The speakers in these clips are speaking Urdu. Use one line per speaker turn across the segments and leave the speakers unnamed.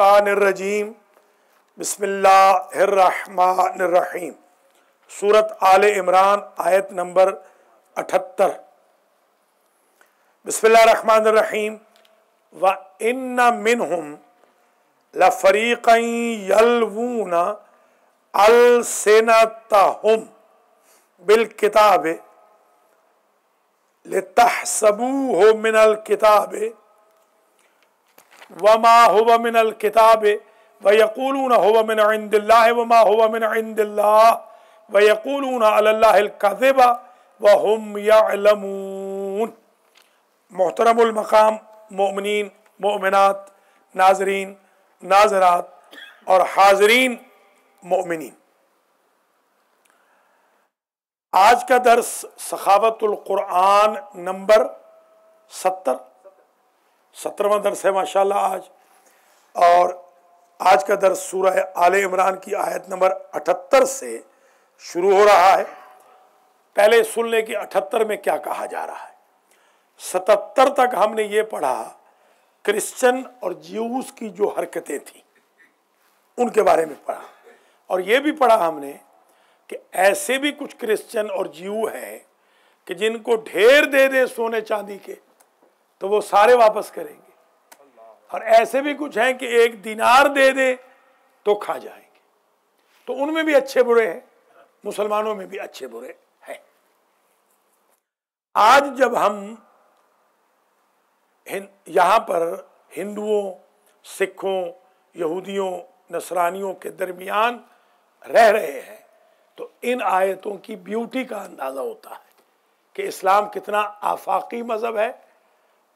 الرجیم بسم اللہ الرحمن الرحیم سورت آل عمران آیت نمبر 78 بسم اللہ الرحمن الرحیم وَإِنَّ مِنْهُمْ لَفَرِيقًا يَلْوُونَ أَلْسِنَتَهُمْ بِالْكِتَابِ لِتَحْسَبُوهُ مِنَ الْكِتَابِ وَمَا هُوَ مِنَ الْكِتَابِ وَيَقُولُونَ هُوَ مِنْ عِنْدِ اللَّهِ وَمَا هُوَ مِنْ عِنْدِ اللَّهِ وَيَقُولُونَ عَلَى اللَّهِ الْكَذِبَ وَهُمْ يَعْلَمُونَ۔ محترم المقام مومنین، مومنات، ناظرین، ناظرات اور حاضرین مومنین، آج کا درس سخاوت القرآن نمبر 17واں درس ہے ماشاءاللہ آج، اور آج کا درس سورہ آل عمران کی آیت نمبر 78 سے شروع ہو رہا ہے۔ پہلے سن لیں کہ 78 میں کیا کہا جا رہا ہے۔ 77 تک ہم نے یہ پڑھا کرسچن اور جیوز کی جو حرکتیں تھیں ان کے بارے میں پڑھا، اور یہ بھی پڑھا ہم نے کہ ایسے بھی کچھ کرسچن اور جیو ہیں کہ جن کو ڈھیر دے دے سونے چاندی کے تو وہ سارے واپس کریں گے، اور ایسے بھی کچھ ہیں کہ 1 دینار دے دے تو کھا جائیں گے۔ تو ان میں بھی اچھے برے ہیں، مسلمانوں میں بھی اچھے برے ہیں۔ آج جب ہم یہاں پر ہندوؤں، سکھوں، یہودیوں، نصرانیوں کے درمیان رہ رہے ہیں تو ان آیتوں کی بیوٹی کا اندازہ ہوتا ہے کہ اسلام کتنا آفاقی مذہب ہے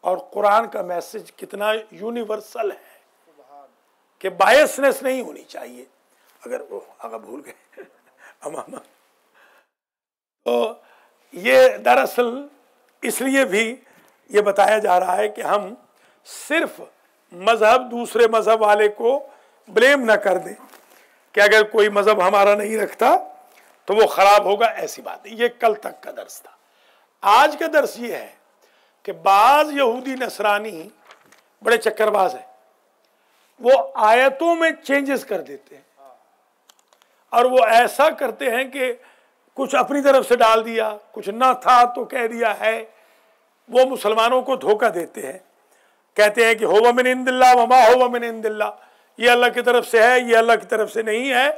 اور قرآن کا میسج کتنا یونیورسل ہے کہ بائسنس نہیں ہونی چاہیے۔ اگر وہ آگا بھول گئے امامہ، تو یہ دراصل اس لیے بھی یہ بتایا جا رہا ہے کہ ہم صرف مذہب دوسرے مذہب والے کو بلیم نہ کر دیں کہ اگر کوئی مذہب ہمارا نہیں رکھتا تو وہ خراب ہوگا، ایسی بات نہیں۔ یہ کل تک کا درس تھا۔ آج کا درس یہ ہے کہ بعض یہودی نصرانی بڑے چکر باز ہیں، وہ آیتوں میں چینجز کر دیتے ہیں، اور وہ ایسا کرتے ہیں کہ کچھ اپنی طرف سے ڈال دیا، کچھ نہ تھا تو کہہ دیا ہے۔ وہ مسلمانوں کو دھوکہ دیتے ہیں، کہتے ہیں کہ ہوا من عند اللہ وما ہوا من عند اللہ، یہ اللہ کی طرف سے ہے، یہ اللہ کی طرف سے نہیں ہے۔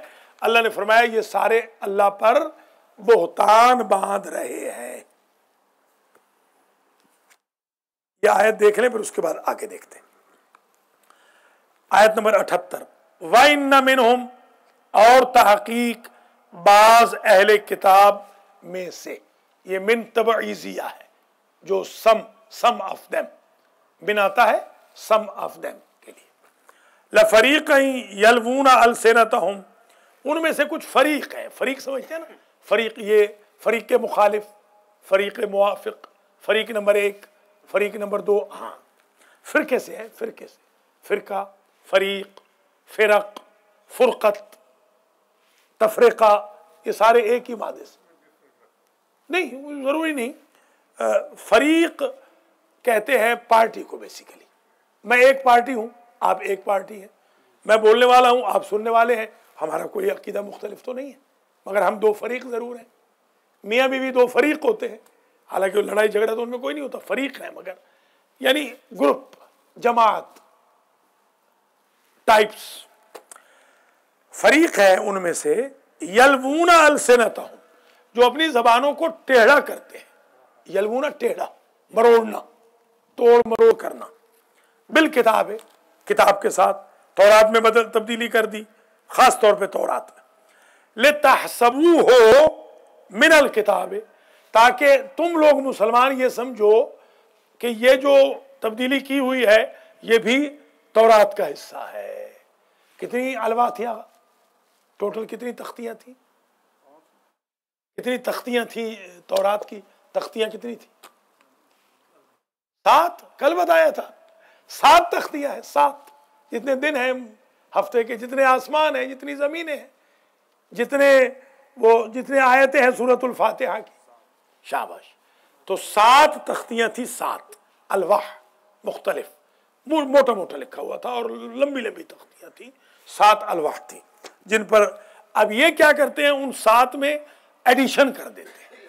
اللہ نے فرمایا یہ سارے اللہ پر بہتان باندھ رہے ہیں۔ یہ آیت دیکھ لیں، پھر اس کے بعد آگے دیکھتے ہیں۔ آیت نمبر 78 وَإِنَّ مِنْهُمْ، اور تحقیق بعض اہل کتاب میں سے، یہ من تبعیضیہ ہے، جو سم آف دیم بناتا ہے، سم آف دیم کے لیے۔ لَفَرِيقًا يَلْوُونَ أَلْسِنَتَهُمْ، ان میں سے کچھ فریق ہیں، فریق سمجھتے ہیں نا، فریق یہ فریق مخالف، فریق موافق، فریق نمبر 1، فریق نمبر 2، ہاں فرقے سے ہے، فرقے سے، فرقہ، فریق، فرق، فرقت، تفرقہ، یہ سارے ایک ہی مادے سے نہیں، ضروری نہیں۔ فریق کہتے ہیں پارٹی کو، بیسیکلی میں ایک پارٹی ہوں، آپ ایک پارٹی ہیں، میں بولنے والا ہوں، آپ سننے والے ہیں، ہمارا کوئی عقیدہ مختلف تو نہیں ہے، مگر ہم 2 فریق ضرور ہیں۔ میاں بیوی 2 فریق ہوتے ہیں، حالانکہ لڑائی جھگڑا تو ان میں کوئی نہیں ہوتا، فریق ہے، مگر یعنی گروپ، جماعت، ٹائپس۔ فریق ہے ان میں سے یلوون السنتہم، جو اپنی زبانوں کو ٹیڑھا کرتے ہیں۔ یلونا ٹیڑھا، مروڑنا، توڑ مروڑ کرنا، بالکتاب، کتاب کے ساتھ تورات میں تبدیلی کر دی، خاص طور پہ تورات میں۔ لِتَحْسَبُوهُ مِنَ الْكِتَابِ، تاکہ تم لوگ مسلمان یہ سمجھو کہ یہ جو تبدیلی کی ہوئی ہے یہ بھی تورات کا حصہ ہے۔ کتنی الواح تھیں؟ ٹوٹل کتنی تختیاں تھیں؟ کتنی تختیاں تھیں تورات کی؟ تختیاں کتنی تھیں؟ 7، کل بتایا تھا 7 تختیاں ہیں، 7۔ جتنے دن ہیں ہفتے کے، جتنے آسمان ہیں، جتنی زمینیں ہیں، جتنے آیتیں ہیں سورۃ الفاتحہ کی، شاباش۔ تو 7 تختیاں تھیں، 7 الواح مختلف، موٹا موٹا لکھا ہوا تھا اور لمبی لمبی تختیاں تھیں، 7 الواح تھیں جن پر اب یہ کیا کرتے ہیں، ان 7 میں ایڈیشن کر دیتے ہیں،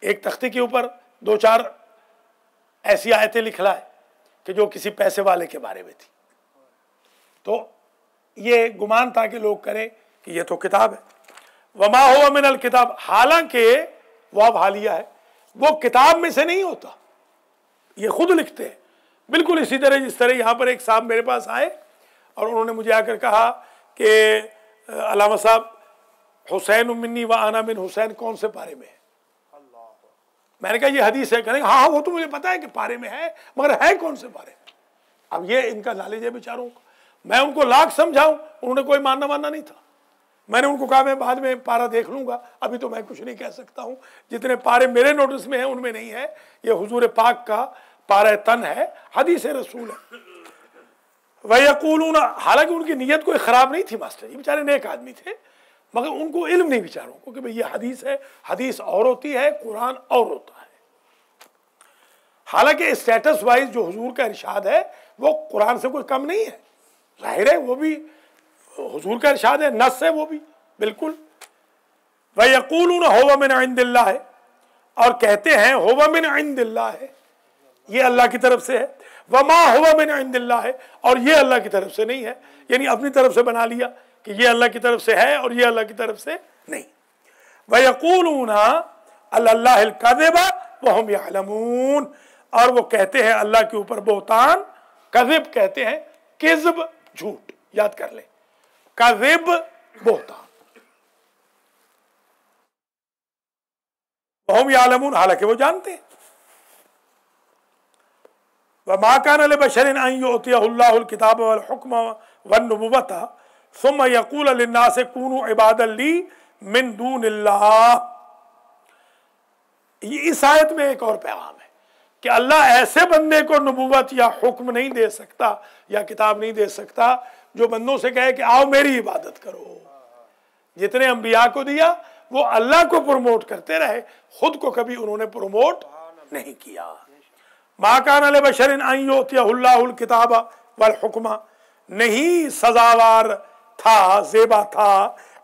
ایک تختے کے اوپر 2-4 ایسی آیتیں لکھ لائے کہ جو کسی پیسے والے کے بارے میں تھی، تو یہ گمان تھا کہ لوگ کریں کہ یہ تو کتاب ہے۔ وما ہوا من الکتاب، حالانکہ وہ اب حالیہ ہے، وہ کتاب میں سے نہیں ہوتا، یہ خود لکھتے ہیں بالکل اسی طرح جس طرح یہاں پر ایک صاحب میرے پاس آئے اور انہوں نے مجھے آ کر کہا کہ علامہ صاحب حسین منی و انا من حسین کون سے پارے میں ہے؟ میں نے کہا یہ حدیث ہے، کہنے ہاں وہ تو مجھے پتا ہے کہ پارے میں ہے، مگر ہے کون سے پارے میں؟ اب یہ ان کا نالج ہے بیچاروں کا، میں ان کو لاکھ سمجھاؤں انہوں نے کوئی ماننا نہیں تھا۔ میں نے ان کو کہا میں بعد میں پارا دیکھ لوں گا، ابھی تو میں کچھ نہیں کہہ سکتا ہوں، جتنے پارے میرے نوٹس میں ہیں ان میں نہیں ہے، یہ حضور پاک کا پارہ تن ہے، حدیث رسول ہے۔ وَيَقُولُونَ، حالانکہ ان کی نیت کوئی خراب نہیں تھی ماسٹر، یہ بیچارے نیک آدمی تھے، مگر ان کو علم نہیں بیچاروں کو کہ بھئی یہ حدیث ہے، حدیث اور ہوتی ہے، قرآن اور ہوتا ہے۔ حالانکہ اسٹیٹس وائز جو حضور کا ارشاد ہے وہ قرآن سے کوئی کم نہیں ہے، ظاہر ہے وہ بھی حضور کا ارشاد ہے، نص ہے وہ بھی بالکل۔ وَيَقُولُونَ هُوَ مِنْ عِنْدِ اللَّهِ، اور کہتے ہیں هُوَ مِنْ عِنْدِ اللَّهِ، یہ اللہ کی طرف سے ہے، وَمَا هُوَ مِنْ عِنْدِ اللَّهِ، اور یہ اللہ کی طرف سے نہیں ہے، یعنی اپنی طرف سے بنا لیا کہ یہ اللہ کی طرف سے ہے اور یہ اللہ کی طرف سے نہیں۔ وَيَقُولُونَ عَلَى اللَّهِ الْكَذِبَ وَهُمْ يَعْلَمُونَ، اور وہ کہتے ہیں اللہ کے اوپر بہتان، کذب کہتے ہیں کذب جھوٹ، یاد کر لیں، کذب بہتان، وَهُمْ يَعْلَمُونَ، حالانکہ وہ جانتے ہیں۔ وَمَا كَانَ لِبَشَرٍ أَن يُؤْتِيَهُ اللَّهُ الْكِتَابَ وَالْحُكْمَ وَالنُّبُوَّةَ ثُمَّ يَقُولَ لِلنَّاسِ كُونُوا عِبَادًا لِّي مِن دُونِ اللَّهِ، اس آیت میں ایک اور پیغام ہے کہ اللہ ایسے بندے کو نبوت یا حکم نہیں دے سکتا یا کتاب نہیں دے سکتا جو بندوں سے کہے کہ آؤ میری عبادت کرو۔ جتنے انبیاء کو دیا وہ اللہ کو پروموٹ کرتے رہے، خود کو کبھی انہوں نے پروموٹ نہیں کیا۔ ما کان لبشر ان یؤتیہ اللہ الکتاب والحکم، نہیں سزاوار تھا، زیبا تھا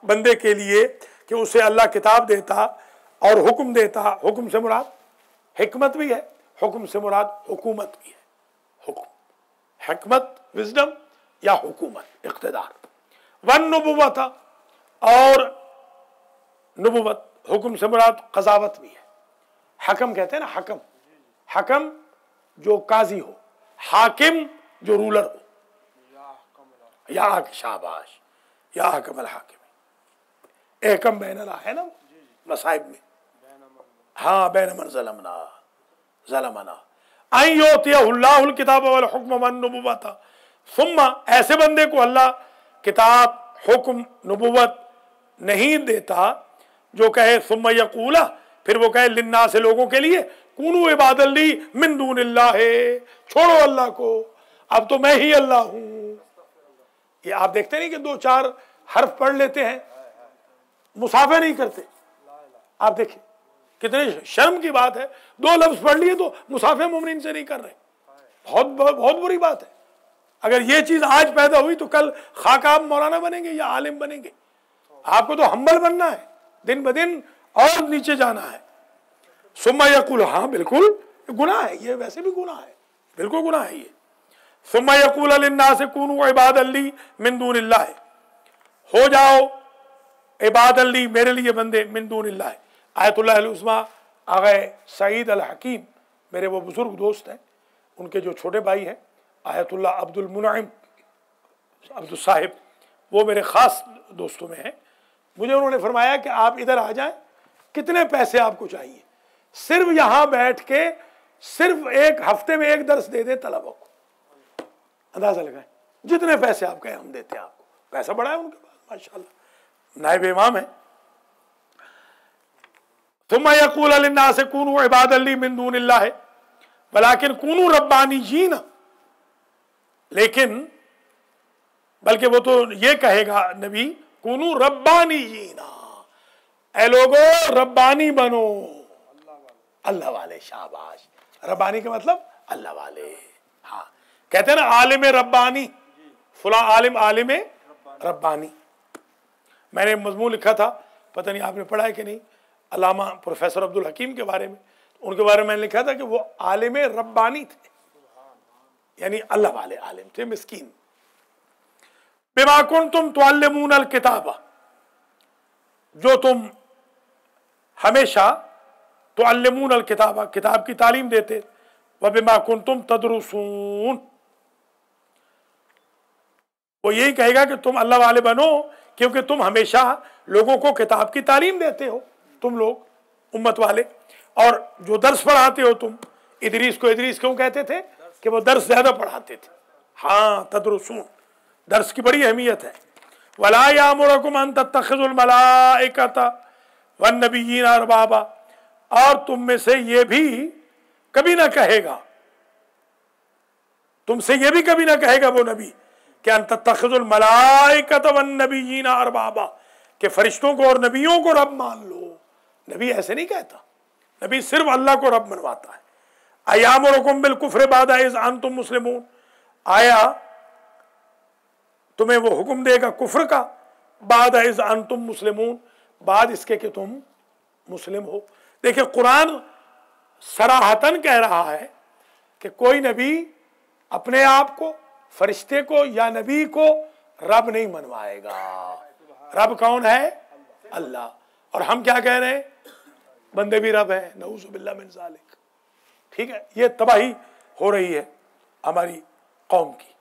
بندے کے لیے کہ اسے اللہ کتاب دیتا اور حکم دیتا۔ حکم سے مراد حکمت بھی ہے، حکم سے مراد حکومت بھی ہے، حکم، حکمت وزڈم یا حکومت اقتدار۔ والنبوت، اور نبوت، حکم سے مراد قضاوت بھی ہے، حکم کہتے ہیں نا، حکم، حکم جو قاضی ہو، حاکم جو رولر ہو، یا شاباش، یا حکم الحاکم، احکم بین اللہ ہے نا مصائب میں، ہاں بین من ظلمنا ظلمنا، ان یؤتیہ اللہ الکتاب والحکم والنبوۃ، ثم، ایسے بندے کو اللہ کتاب، حکم، نبوت نہیں دیتا جو کہے ثم یقول، پھر وہ کہے للناس، لوگوں کے لیے، کونوا عبادا لی من دون اللہ، چھوڑو اللہ کو، اب تو میں ہی اللہ ہوں۔ یہ آپ دیکھتے نہیں کہ 2-4 حرف پڑھ لیتے ہیں، مصافحہ نہیں کرتے، آپ دیکھیں کتنے شرم کی بات ہے، 2 لفظ پڑھ لیے تو مصافحہ مومنین سے نہیں کر رہے، بہت بری بات ہے۔ اگر یہ چیز آج پیدا ہوئی تو کل خاک آپ مولانا بنیں گے یا عالم بنیں گے، آپ کو تو ہمبل بننا ہے، دن بدن اور نیچے جانا ہے۔ ثم یقول، ہاں بالکل گناہ ہے، یہ ویسے بھی گناہ ہے، بالکل گناہ ہے یہ۔ ثم یقول للناس کونوا عبادا لی من دون اللہ، ہو جاؤ عبادا لی، میرے لیے بندے، من دون اللہ۔ آیت اللہ العظمیٰ آغا سعید الحکیم، میرے وہ بزرگ دوست ہیں، ان کے جو چھوٹے بھائی ہیں آیت اللہ عبد المنعم عبد الصاحب، وہ میرے خاص دوستوں میں ہیں، مجھے انہوں نے فرمایا کہ آپ ادھر آ جائیں، کتنے پیسے آپ کو چاہیے، صرف یہاں بیٹھ کے صرف ایک ہفتے میں 1 درس دے دیں طلبہ کو، اندازہ لگائیں جتنے پیسے آپ کہیں ہم دیتے ہیں آپ کو، پیسہ بڑا ہے ان کے پاس ماشاءاللہ، نائب امام ہیں۔ ثم یقول للناس کونوا عبادا لی من دون اللہ ولکن کونوا ربانیین، لیکن بلکہ وہ تو یہ کہے گا نبی، کونوا ربانیین، اے لوگو ربانی بنو، اللہ والے، شاباش، ربانی کا مطلب اللہ والے، ہاں کہتے ہیں نا عالم ربانی، فلاں عالم عالم ربانی. میں نے مضمون لکھا تھا، پتہ نہیں آپ نے پڑھا ہے کہ نہیں، علامہ پروفیسر عبدالحکیم کے بارے میں. ان کے بارے میں نے لکھا تھا کہ وہ عالم ربانی تھے، یعنی اللہ والے عالم تھے، مسکین. بما کنتم تعلمون الکتاب، جو تم ہمیشہ تعلمون الکتاب، کتاب کی تعلیم دیتے. وبما کنتم تدرسون، وہ یہی کہے گا کہ تم اللہ والے بنو کیونکہ تم ہمیشہ لوگوں کو کتاب کی تعلیم دیتے ہو، تم لوگ امت والے. اور جو درس پڑھاتے ہو تم، ادریس کو ادریس کیوں کہتے تھے؟ کہ وہ درس زیادہ پڑھاتے تھے. ہاں تدرسون، درس کی بڑی اہمیت ہے. ولا یامرکم ان تتخذوا الملائکۃ والنبیین اربابا، اور تم میں سے یہ بھی کبھی نہ کہے گا، تم سے یہ بھی کبھی نہ کہے گا وہ نبی کہ ان تتخذوا الملائکۃ والنبیین اربابا، کہ فرشتوں کو اور نبیوں کو رب مان لو. نبی ایسے نہیں کہتا، نبی صرف اللہ کو رب منواتا ہے. ایامرکم بالکفر بعد اذ انتم مسلمون، آیا تمہیں وہ حکم دے گا کفر کا، بعد اذ انتم مسلمون، بعد اس کے کہ تم مسلم ہو. دیکھیں قرآن صراحتاً کہہ رہا ہے کہ کوئی نبی اپنے آپ کو، فرشتے کو یا نبی کو رب نہیں منوائے گا. رب کون ہے؟ اللہ. اور ہم کیا کہہ رہے ہیں؟ بندے بھی رب ہیں، نعوذ باللہ من ذالک. ٹھیک ہے، یہ تباہی ہو رہی ہے ہماری قوم کی.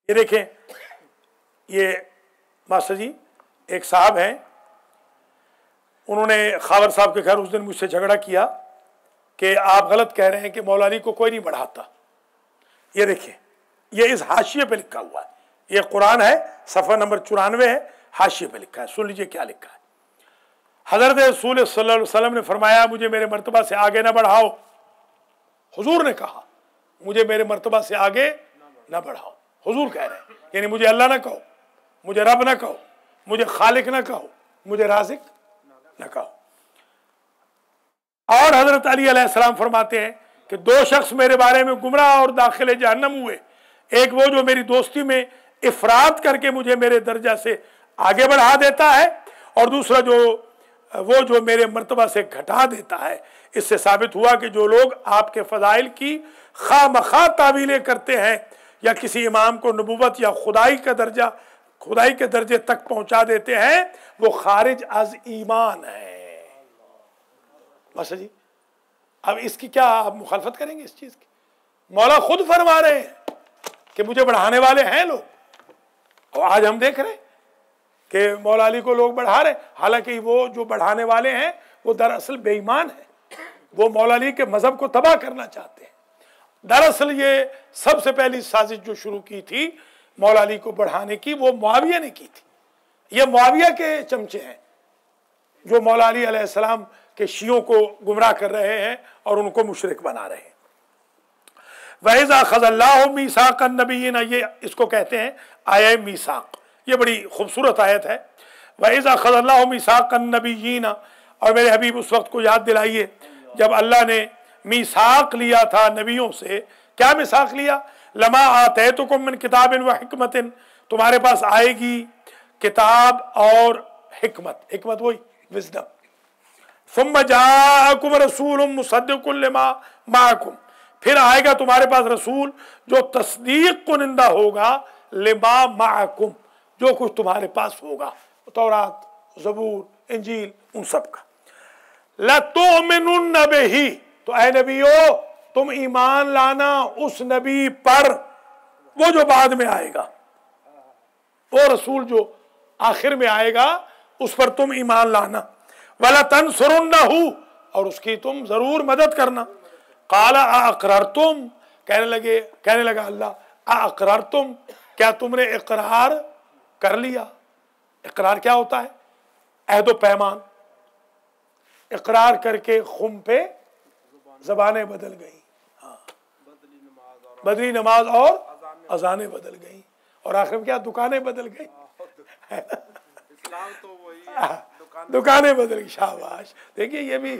یہ دیکھیں، یہ ماسٹر جی ایک صاحب ہیں، انہوں نے خاور صاحب کے گھر اس دن مجھ سے جھگڑا کیا کہ آپ غلط کہہ رہے ہیں کہ مولا علی کو کوئی نہیں بڑھاتا. یہ دیکھیں، یہ اس حاشیے پہ لکھا ہوا ہے، یہ قرآن ہے، صفحہ نمبر 94 ہے، حاشیے پہ لکھا ہے. سن لیجئے کیا لکھا ہے. حضرت رسول صلی اللہ علیہ وسلم نے فرمایا مجھے میرے مرتبہ سے آگے نہ بڑھاؤ. حضور نے کہا مجھے میرے مرتبہ سے آگے نہ بڑھاؤ. حضور کہہ رہے ہیں، یعنی مجھے اللہ نہ کہو، مجھے رب نہ کہو، مجھے خالق نہ کہو، مجھے رازق نہ کہو. اور حضرت علی علیہ السلام فرماتے ہیں کہ دو شخص میرے بارے میں گمراہ اور داخل جہنم ہوئے، ایک وہ جو میری دوستی میں افراد کر کے مجھے میرے درجہ سے آگے بڑھا دیتا ہے، اور دوسرا وہ جو میرے مرتبہ سے گھٹا دیتا ہے. اس سے ثابت ہوا کہ جو لوگ آپ کے فضائل کی خواہ مخواہ تعویلیں کرتے ہیں یا کسی امام کو نبوت یا خدائی کے درجے تک پہنچا دیتے ہیں، وہ خارج از ایمان ہے. بس جی، اب اس کی کیا آپ مخالفت کریں گے اس چیز کی؟ مولا خود فرما رہے ہیں کہ مجھے بڑھانے والے ہیں لوگ، اور آج ہم دیکھ رہے ہیں کہ مولا علی کو لوگ بڑھا رہے، حالانکہ وہ جو بڑھانے والے ہیں وہ دراصل بے ایمان ہیں، وہ مولا علی کے مذہب کو تباہ کرنا چاہتے ہیں. دراصل یہ سب سے پہلی سازش جو شروع کی تھی مولا علی کو بڑھانے کی، وہ معاویہ نے کی تھی. یہ معاویہ کے چمچے ہیں جو مولا علی علیہ السلام کے شیعوں کو گمراہ کر رہے ہیں اور ان کو مشرک بنا رہے ہیں. وَإِذَا أَخَذَ اللَّهُ مِيثَاقَ النَّبِيِّينَ، یہ اس کو کہتے ہیں آیہ میثاق. یہ بڑی خوبصورت آیت ہے. وَإِذَا أَخَذَ اللَّهُ مِيثَاقَ النَّبِيِّينَ، اور میرے حبیب اس وقت کو یاد دلائیے جب اللہ نے میثاق لیا تھا نبیوں سے. کیا میثاق لیا؟ لَمَا آتَيْتُكُم مِّن كِتَابٍ وَحِكْمَةٍ، تمہارے پاس آئے گی کتاب اور حکمت. حکمت وہی وزڈم. ثُمَّ جَاءَكُمْ رَسُولٌ مُصَدِّقٌ لِمَا مَعَكُمْ، پھر آئے گا تمہارے پاس رسول جو تصدیق کنندہ ہوگا لما معکم، جو کچھ تمہارے پاس ہوگا، تورات، زبور، انجیل، ان سب کا. لَتُؤْمِنُنَّ بِهِ، تو اے نبیو تم ایمان لانا اس نبی پر، وہ جو بعد میں آئے گا، وہ رسول جو آخر میں آئے گا اس پر تم ایمان لانا. وَلَتَنْصُرُنَّهُ، اور اس کی تم ضرور مدد کرنا. قَالَ أَأَقْرَرْتُمْ، کہنے لگا اللہ، أَأَقْرَرْتُمْ، کیا تم نے اقرار کر لیا؟ اقرار کیا ہوتا ہے؟ عہد و پیمان. اقرار کر کے خم پہ زبانیں بدل گئیں، بدری نماز اور اذانیں بدل گئیں، اور آخر میں کیا؟ دکانیں بدل گئیں. دکانیں بدل گئی. شاباش. دیکھیے یہ بھی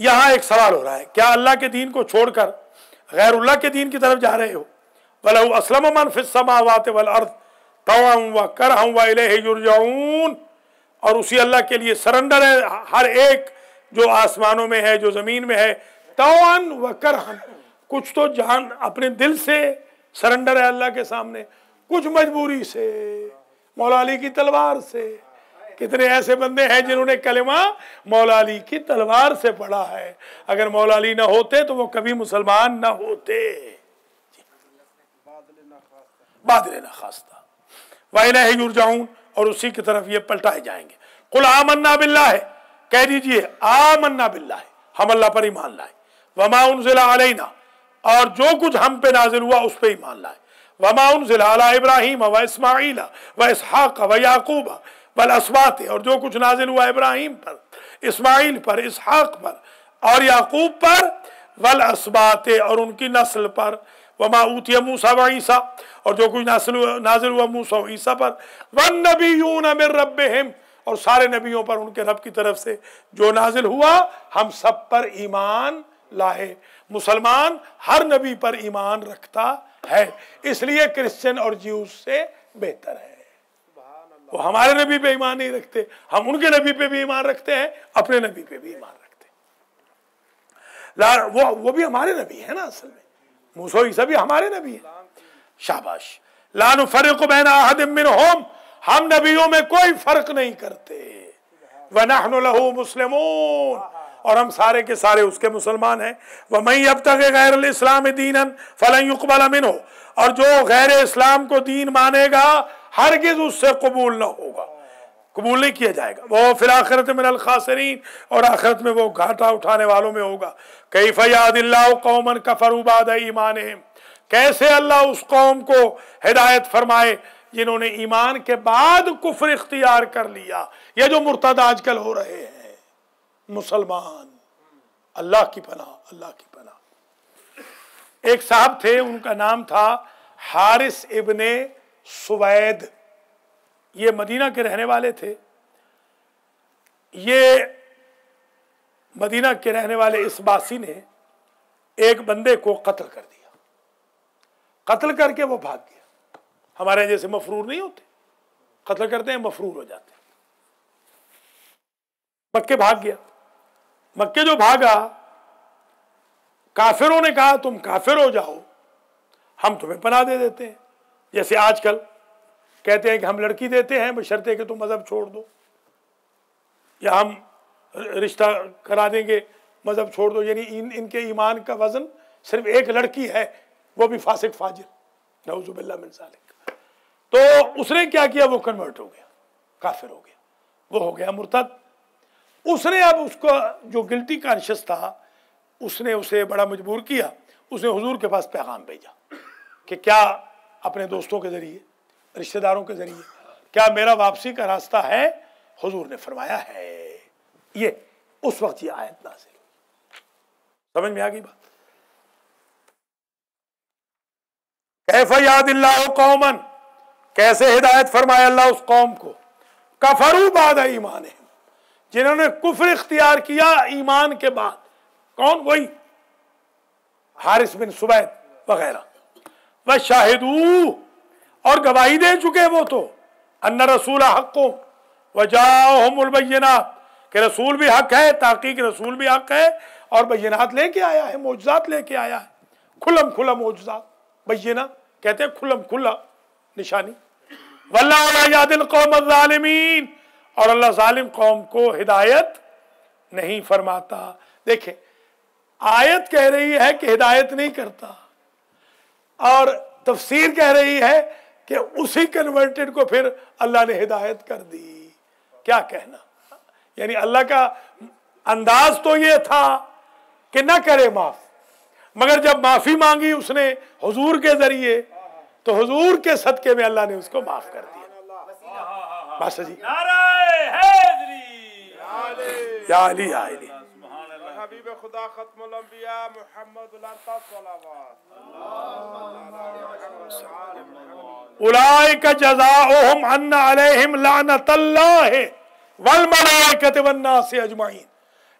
یہاں ایک سوال ہو رہا ہے، کیا اللہ کے دین کو چھوڑ کر غیر اللہ کے دین کی طرف جا رہے ہو؟ وَلَهُ أَسْلَمَ مَنْ فِي السَّمَاوَاتِ وَالْأَرْضِ طَوْعًا وَكَرْهًا وَإِلَيْهِ يُرْجَعُونَ، اور اسی اللہ کے لیے سرنڈر ہے ہر ایک جو آسمانوں میں ہے جو زمین میں ہے، طَوْعًا وَكَرْهًا، کچھ تو جان اپنے دل سے سرنڈر ہے اللہ کے سامنے، کچھ مجبوری سے، مولا علی کی تلوار سے۔ کتنے ایسے بندے ہیں جنہوں نے کلمہ مولا علی کی تلوار سے پڑھا ہے، اگر مولا علی نہ ہوتے تو وہ کبھی مسلمان نہ ہوتے۔ بادل نخواستہ وَإِلَيْهِ يُرْجَعُونَ، اور اسی کی طرف یہ پلٹائے جائیں گے۔ قُلْ آمَنَّا بِاللَّهِ، کہہ دیجئے آمنا باللہ، ہم اللہ پر ایمان لائے، وما انزل علینا، اور جو کچھ ہم پہ نازل ہوا اس پہ ایمان لائے، وما انزل علی ابراہیم و اسماعیل و اسحاق و یعقوب والاسباط، اور جو کچھ نازل ہوا ابراہیم پر، اسماعیل پر، اسحاق پر اور یعقوب پر، والاسباط، اور ان کی نسل پر، وما اوتی موسیٰ و عیسیٰ، اور جو کچھ نازل ہوا موسیٰ و عیسیٰ پر، والنبیون من ربہم، اور سارے نبیوں پر ان کے رب کی طرف سے جو نازل ہوا، ہم سب پر ایمان لائے۔ مسلمان ہر نبی پر ایمان رکھتا ہے، اس لیے کرسچن اور جیوز سے بہتر ہے۔ وہ ہمارے نبی پہ ایمان نہیں رکھتے، ہم ان کے نبی پہ بھی ایمان رکھتے ہیں، اپنے نبی پہ بھی ایمان رکھتے ہیں۔ وہ بھی ہمارے نبی ہیں نا، اصل میں موسیٰ عیسیٰ بھی ہمارے نبی ہیں۔ شاباش۔ لا نفرق بین احد منہم، ہم نبیوں میں کوئی فرق نہیں کرتے۔ وَنَحْنُ لَهُ مُسْلِمُونَ، اور ہم سارے کے سارے اس کے مسلمان ہیں۔ وَمَن يَبْتَغِ غَيْرَ الْإِسْلَامِ دِينًا فَلَن يُقْبَلَ مِنْهُ، اور جو غیر اسلام کو دین مانے گا ہرگز اس سے قبول نہ ہوگا، قبول نہیں کیا جائے گا۔ وہ فی الآخرۃ من الخاسرین، اور آخرت میں وہ گھاٹا اٹھانے والوں میں ہوگا۔ کیف یہدی اللہ قوما کفروا بعد ایمانہم، کیسے اللہ اس قوم کو ہدایت فرمائے جنہوں نے ایمان کے بعد کفر اختیار کر لیا۔ یہ جو مرتد آج کل ہو رہے ہیں مسلمان، اللہ کی پناہ، اللہ کی پناہ۔ ایک صاحب تھے، ان کا نام تھا حارث ابن سوید، یہ مدینہ کے رہنے والے تھے۔ یہ مدینہ کے رہنے والے اس باسی نے ایک بندے کو قتل کر دیا، قتل کر کے وہ بھاگ گیا۔ ہمارے جیسے مفرور نہیں ہوتے، قتل کرتے ہیں مفرور ہو جاتے ہیں۔ مکے بھاگ گیا۔ مکے جو بھاگا، کافروں نے کہا تم کافر ہو جاؤ، ہم تمہیں پناہ دے دیتے ہیں۔ جیسے آج کل کہتے ہیں کہ ہم لڑکی دیتے ہیں بشرطے کہ تم مذہب چھوڑ دو، یا ہم رشتہ کرا دیں گے مذہب چھوڑ دو، یعنی ان کے ایمان کا وزن صرف ایک لڑکی ہے، وہ بھی فاسق فاجر، نعوذ باللہ من ذالک۔ تو اس نے کیا کیا، وہ کنورٹ ہو گیا، کافر ہو گیا، وہ ہو گیا مرتد۔ اس نے اب اس کو جو گلٹی کانشس تھا، اس نے اسے بڑا مجبور کیا، اس نے حضور کے پاس پیغام بھیجا کہ کیا اپنے دوستوں کے ذریعے، رشتہ داروں کے ذریعے کیا میرا واپسی کا راستہ ہے؟ حضور نے فرمایا ہے۔ یہ اس وقت یہ آیت نازل ہوئی۔ سمجھ میں آ گئی بات؟ کیف یہدی اللہ قوما، کیسے ہدایت فرمایا اللہ اس قوم کو، کفروا بعد ایمانہم، جنہوں نے کفر اختیار کیا ایمان کے بعد۔ کون؟ وہی حارث بن سوید وغیرہ۔ وشاہدوا، اور گواہی دے چکے وہ تو، ان رسول حق وجاءہم البینات، کہ رسول بھی حق ہے، تحقیق رسول بھی حق ہے، اور بینات لے کے آیا ہے، معجزات لے کے آیا ہے، کھلم کھلا معجزات۔ بینہ کہتے ہیں کھلم کھلا نشانی۔ واللہ لا یہدی القوم الظالمین، اور اللہ ظالم قوم کو ہدایت نہیں فرماتا۔ دیکھیں، آیت کہہ رہی ہے کہ ہدایت نہیں کرتا، اور تفسیر کہہ رہی ہے کہ اسی کنورٹڈ کو پھر اللہ نے ہدایت کر دی۔ کیا کہنا، یعنی اللہ کا انداز تو یہ تھا کہ نہ کرے معاف، مگر جب معافی مانگی اس نے حضور کے ذریعے، تو حضور کے صدقے میں اللہ نے اس کو معاف کر دیا۔ بس جی،
نعرہ حیدری،
یا علی یا علی۔
حبیب خدا ختم الانبیاء محمد
اولئک جزاؤہم ان علیہم لعنت اللہ والملائکۃ والناس اجمعین،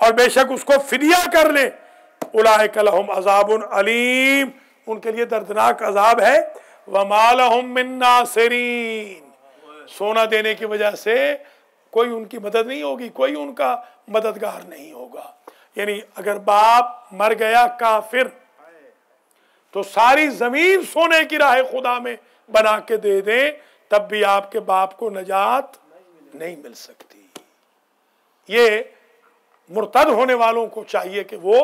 اور بے شک اس کو فدیہ کر لیں، اولئک لہم عذاب علیم، ان کے لیے دردناک عذاب ہے، وما لہم من ناصرین، سونا دینے کی وجہ سے کوئی ان کی مدد نہیں ہوگی، کوئی ان کا مددگار نہیں ہوگا۔ یعنی اگر باپ مر گیا کافر تو ساری زمین سونے کی راہ خدا میں بنا کے دے دیں، تب بھی آپ کے باپ کو نجات نہیں مل سکتی۔ یہ مرتد ہونے والوں کو چاہیے کہ وہ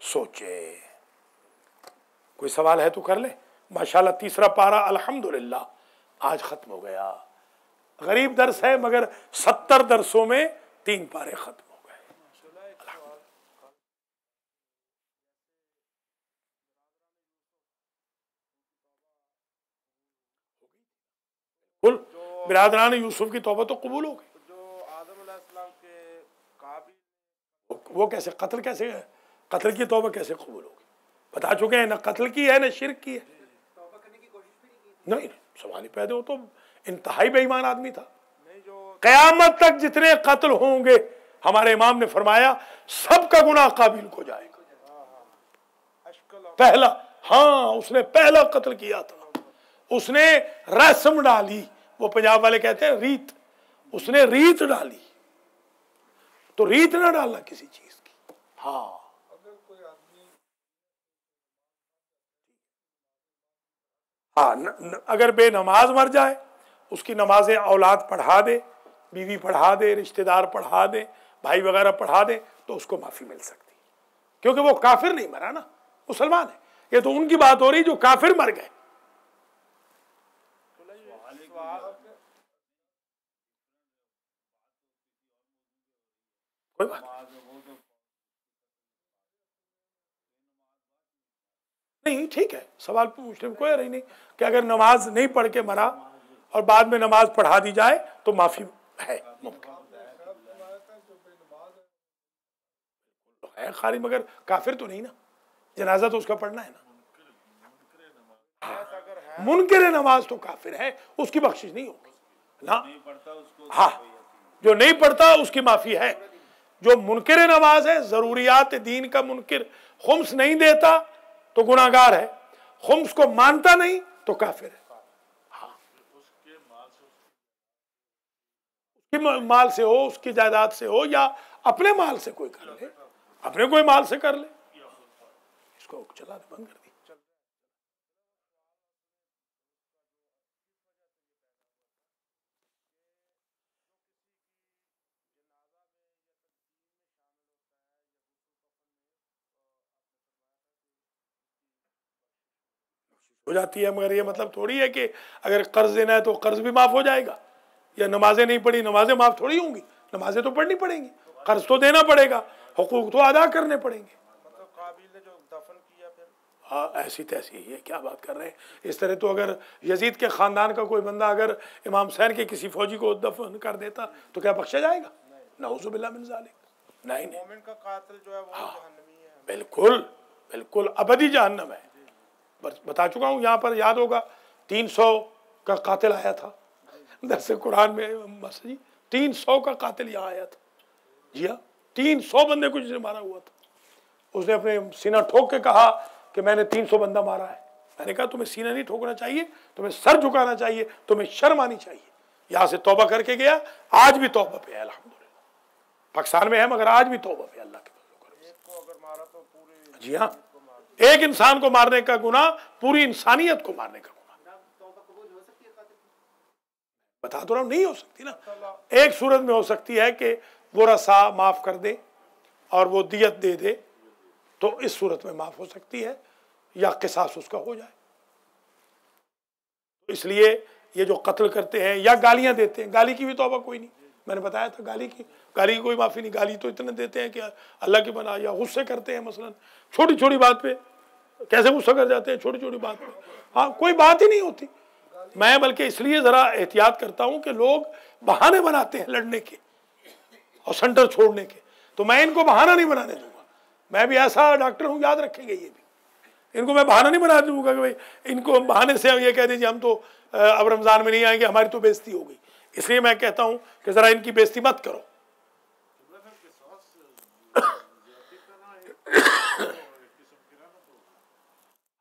سوچے۔ کوئی سوال ہے تو کر لیں۔ ماشاءاللہ تیسرا پارہ الحمدللہ آج ختم ہو گیا۔ غریب درس ہے مگر 70 درسوں میں 3 پارے ختم ہو گئے۔ برادران یوسف کی توبہ تو قبول ہو گئی۔
جو آدم علیہ السلام کے قابل،
وہ کیسے قتل کی توبہ کیسے قبول ہوگی؟ بتا چکے ہیں، نہ قتل کی ہے نہ شرک کی ہے۔ نہیں سوال ہی پیدا ہو، تو انتہائی بے ایمان آدمی تھا۔ قیامت تک جتنے قتل ہوں گے ہمارے امام نے فرمایا سب کا گناہ قابل کو جائے گا۔ پہلا، ہاں اس نے پہلا قتل کیا تھا، اس نے رسم ڈالی، وہ پنجاب والے کہتے ہیں ریت، اس نے ریت ڈالی، تو ریت نہ ڈالنا کسی چیز کی۔ ہاں اگر بے نماز مر جائے، اس کی نمازیں اولاد پڑھا دے، بیوی پڑھا دے، رشتہ دار پڑھا دے، بھائی وغیرہ پڑھا دے، تو اس کو معافی مل سکتی، کیونکہ وہ کافر نہیں مرا نا، مسلمان ہے۔ یہ تو ان کی بات ہو رہی جو کافر مر گئے۔ کوئی بات نہیں، ٹھیک ہے، سوال پوچھنے میں کوئی رہی نہیں کہ اگر نماز نہیں پڑھ کے مرا اور بعد میں نماز پڑھا دی جائے تو معافی ہے، ممکن ہے خالی، مگر کافر تو نہیں نا، جنازہ تو اس کا پڑھنا ہے نا۔ منکر نماز تو کافر ہے، اس کی بخشش نہیں ہوگی نا۔ ہاں جو نہیں پڑھتا اس کی معافی ہے۔ جو منکر نماز ہے، ضروریات دین کا منکر، خمس نہیں دیتا تو گناہگار ہے، خمس کو مانتا نہیں تو کافر ہے۔ ہاں اس کے مال سے ہو، اس کی جائیداد سے ہو، یا اپنے مال سے کوئی کر لے، اپنے کوئی مال سے کر لے، اس کو چلا دے، بند کر دی۔ ہو جاتی ہے، مگر یہ مطلب تھوڑی ہے کہ اگر قرض دینا ہے تو قرض بھی معاف ہو جائے گا، یا نمازیں نہیں پڑھی نمازیں معاف تھوڑی ہوں گی، نمازیں تو پڑھنی پڑیں گی، قرض تو دینا پڑے گا، حقوق تو ادا کرنے پڑیں گے۔
قابل نے جو دفن کیا پھر،
ہاں ایسی تیسی، یہ کیا بات کر رہے ہیں؟ اس طرح تو اگر یزید کے خاندان کا کوئی بندہ اگر امام حسین کے کسی فوجی کو دفن کر دیتا تو کیا بخشا جائے گا؟ نعوذ باللہ من ذالک، نہیں نہیں،
مومن کا قاتل جو ہے وہ جہنمی ہے،
بالکل بالکل ابدی جہنم ہے۔ بتا چکا ہوں، یہاں پر یاد ہوگا 300 کا قاتل آیا تھا درس قرآن میں، 300 کا قاتل یہاں آیا تھا، جی ہاں 300 بندے کو جس نے مارا ہوا تھا، اس نے اپنے سینہ ٹھوک کے کہا کہ میں نے 300 بندہ مارا ہے۔ میں نے کہا تمہیں سینہ نہیں ٹھوکنا چاہیے، تمہیں سر جھکانا چاہیے، تمہیں شرم آنی چاہیے۔ یہاں سے توبہ کر کے گیا، آج بھی توبہ پہ ہے الحمدللہ، پاکستان میں ہے مگر آج بھی توبہ پہ اللہ کے فضل۔ جی ہاں، ایک انسان کو مارنے کا گناہ پوری انسانیت کو مارنے کا گناہ۔ بتا تو رہا ہوں نہیں ہو سکتی نا، ایک صورت میں ہو سکتی ہے کہ وہ رسا معاف کر دے اور وہ دیت دے دے، تو اس صورت میں معاف ہو سکتی ہے، یا قصاص اس کا ہو جائے۔ اس لیے یہ جو قتل کرتے ہیں یا گالیاں دیتے ہیں، گالی کی بھی توبہ کوئی نہیں، میں نے بتایا تھا گالی کی کوئی معافی نہیں۔ گالی تو اتنے دیتے ہیں کہ اللہ کی بنا، یا غصے کرتے ہیں، مثلا چھوٹی چھوٹی بات پہ کیسے غصہ کر جاتے ہیں، چھوٹی چھوٹی بات پہ، ہاں کوئی بات ہی نہیں ہوتی۔ میں بلکہ اس لیے ذرا احتیاط کرتا ہوں کہ لوگ بہانے بناتے ہیں لڑنے کے اور سینٹر چھوڑنے کے، تو میں ان کو بہانہ نہیں بنانے دوں گا۔ میں بھی ایسا ڈاکٹر ہوں، یاد رکھیں گے یہ بھی، ان کو میں بہانہ نہیں بنا دوں گا کہ بھائی ان کو بہانے سے یہ کہہ دیجیے ہم تو اب رمضان میں نہیں آئیں گے، ہماری تو بے عزتی ہو گئی۔ اس لیے میں کہتا ہوں کہ ذرا ان کی بے عزتی مت کرو۔